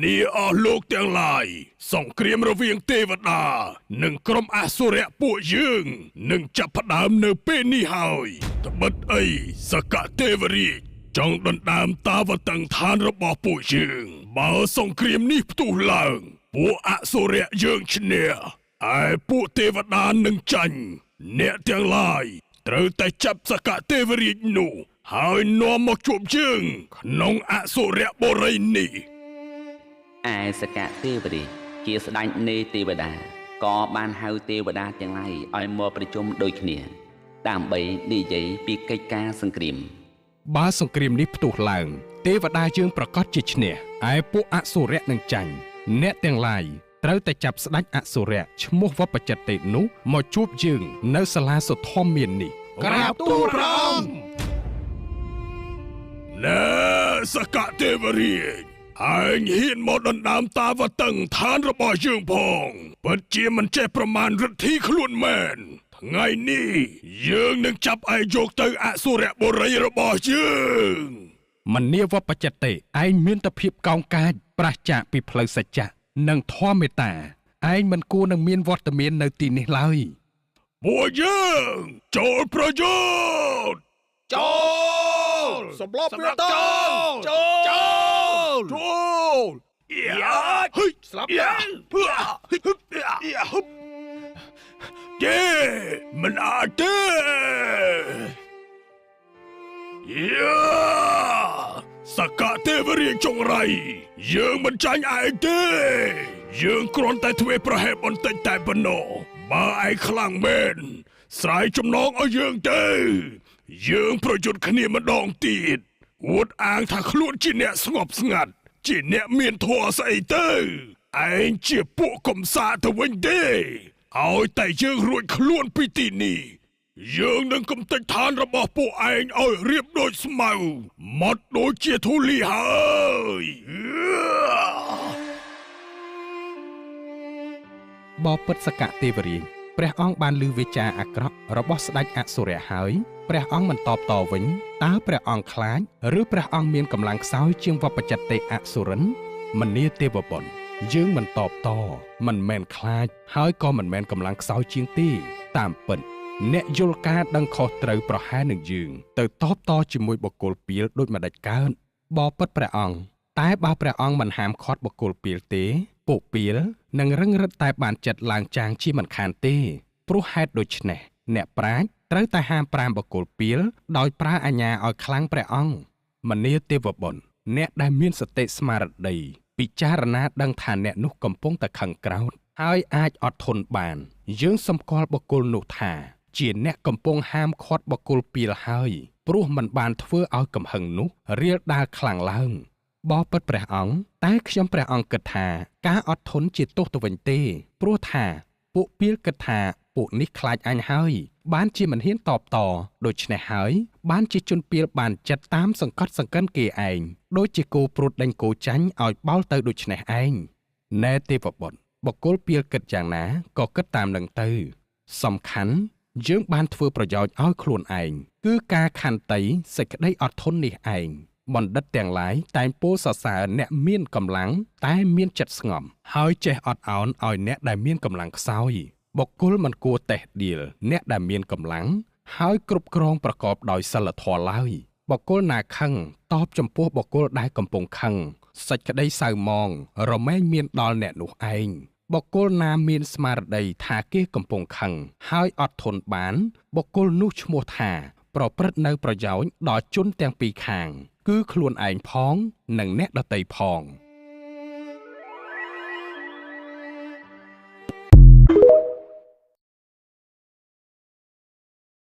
នេះអស់លោកទាំងឡាយសង្គ្រាមរវាងទេវតានិងក្រុមអសុរៈពួកយើងនឹងចាប់ផ្ដើមនៅពេលនេះហើយត្បិតអីសកទេវរាជចង់ដណ្ដើមតាវតឹងឋានរបស់ពួកយើងបើសង្គ្រាមនេះផ្ទុះឡើងពួកអសុរៈយើងឈ្នះឯពួកទេវតានឹងចាញ់អ្នកទាំងឡាយត្រូវតែចាប់សកទេវរាជនោះហើយនាំមកជួបយើងក្នុងអសុរៈបុរីនេះឯសកទេវរាជជាស្ដេចនៃទេវតាក៏បានហៅទេវតាទាំងឡាយឲ្យមកប្រជុំដូចគ្នាដើម្បីនិយាយពីកិច្ចការសង្គ្រាមបើសង្គ្រាមនេះផ្ទុះឡើងទេវតាយើងប្រកាសជាឈ្នះឯពួកអសុរៈនឹងចាញ់អ្នកទាំងឡាយត្រូវតែចាប់ស្ដេចអសុរៈឈ្មោះវបច្ចតិនោះមកជួបយើងនៅសាលាសុធម្មមាននេះក្រាបទូលព្រះអង្គណែសកទេវរាជហើយហ៊ានមកដណ្ដើមតាវតឹងឋានរបស់យើងផងពិតជាមិនចេះប្រមាណឫទ្ធិខ្លួនមែនថ្ងៃនេះយើងនឹងចាប់ឯងយកទៅអសុរៈបុរីរបស់យើងមនាវបច្ចតិឯងមានតែភាពកោងកាចប្រះចាកពីផ្លូវសច្ចៈនិងធម៌មេត្តាឯងមិនគួរនឹងមានវត្តមាននៅទីនេះឡើយពួកយើងចូលប្រយុទ្ធចូលសម្លប់វាទៅចូលយ៉ាហិស្លាប់យ៉ាទេមិនអាចទេយ៉ាសកទេវរាជចង្រៃយើងមិនចាញ់ឯងទេយើងគ្រាន់តែធ្វើប្រហែសបន្តិចតែប៉ុណ្ណោះបើឯងខ្លាំងមែនស្រ័យចំណងឲ្យយើងទៅយើងប្រយុទ្ធគ្នាម្ដងទៀតអួតអាងថាខ្លួនជាអ្នកស្ងប់ស្ងាត់ជាអ្នកមានធម៌ស្អីទៅឯងជាពួកកំសាទៅវិញទេឲ្យតែយើងរួចខ្លួនពីទីនេះយើងនឹងកំទេចឋានរបស់ពួកឯងឲ្យរៀបដូចស្មៅម៉ត់ដូចជាធូលីហើយបបិទ្ធសកទេវរាជព្រះអង្គបានឮវាចាអាក្រក់របស់ស្ដេចអសុរៈហើយព្រះអង្គមិនតបតវិញតើព្រះអង្គខ្លាចឬព្រះអង្គមានកម្លាំងខ្សោយជាងវបច្ចតិអសុរិនមនាទេវបុត្រយើងមិនតបតមិនមែនខ្លាចហើយក៏មិនមែនកម្លាំងខ្សោយជាងទេតាមពិតអ្នកយល់ការដឹងខុសត្រូវប្រហែលនឹងយើងទៅតបតជាមួយបុគ្គលពាលដូចម្ដេចកើតបបិទ្ធព្រះអង្គតែបើព្រះអង្គមិនហាមឃាត់បុគ្គលពាលទេពួកពាលនឹងរឹងរិតតែបានចិត្តឡើងចាងជាមិនខានទេព្រោះហេតុដូច្នេះអ្នកប្រាជ្ញត្រូវតែហាមប្រាមបុគ្គលពាលដោយប្រើអាជ្ញាឲ្យខ្លាំងព្រះអង្គមនាទេវបុត្រអ្នកដែលមានសតិស្មារតីពិចារណាដឹងថាអ្នកនោះកំពុងតែខឹងក្រោធហើយអាចអត់ធន់បានយើងសម្គាល់បុគ្គលនោះថាជាអ្នកកំពុងហាមឃាត់បុគ្គលពាលហើយព្រោះមិនបានធ្វើឲ្យកំហឹងនោះរៀលដាលខ្លាំងឡើងបបិទ្ធព្រះអង្គតែខ្ញុំព្រះអង្គគិតថាការអត់ធន់ជាទោសទៅវិញទេព្រោះថាពួកពាលគិតថាពួកនេះខ្លាចអញហើយបានជាមិនហ៊ានតបតដូច្នេះហើយបានជាជនពាលបានចិត្តតាមសង្កត់សង្កិនគេឯងដូចជាគោព្រួតដេញគោចាញ់ឲ្យបោលទៅដូច្នេះឯងណែទេវបុត្របុគ្គលពាលគិតយ៉ាងណាក៏គិតតាមនឹងទៅសំខាន់យើងបានធ្វើប្រយោជន៍ឲ្យខ្លួនឯងគឺការខន្តីសេចក្តីអត់ធន់នេះឯងបណ្ឌិតទាំងឡាយតែងពោលសរសើរអ្នកមានកម្លាំងតែមានចិត្តស្ងប់ហើយចេះអត់ឱនឲ្យអ្នកដែលមានកម្លាំងខ្សោយបុគ្គលមិនគួរតេះដៀលអ្នកដែលមានកម្លាំងហើយគ្រប់គ្រងប្រកបដោយសិលធម៌ឡើយបុគ្គលណាខឹងតបចំពោះបុគ្គលដែលកំពុងខឹងសេចក្តីសៅហ្មងរមែងមានដល់អ្នកនោះឯងបុគ្គលណាមានស្មារតីថាគេកំពុងខឹងហើយអត់ធន់បានបុគ្គលនោះឈ្មោះថាប្រព្រឹត្តនៅប្រយោជន៍ដល់ជនទាំងពីរខាងគឺខ្លួនឯងផងនិងអ្នកដទៃផង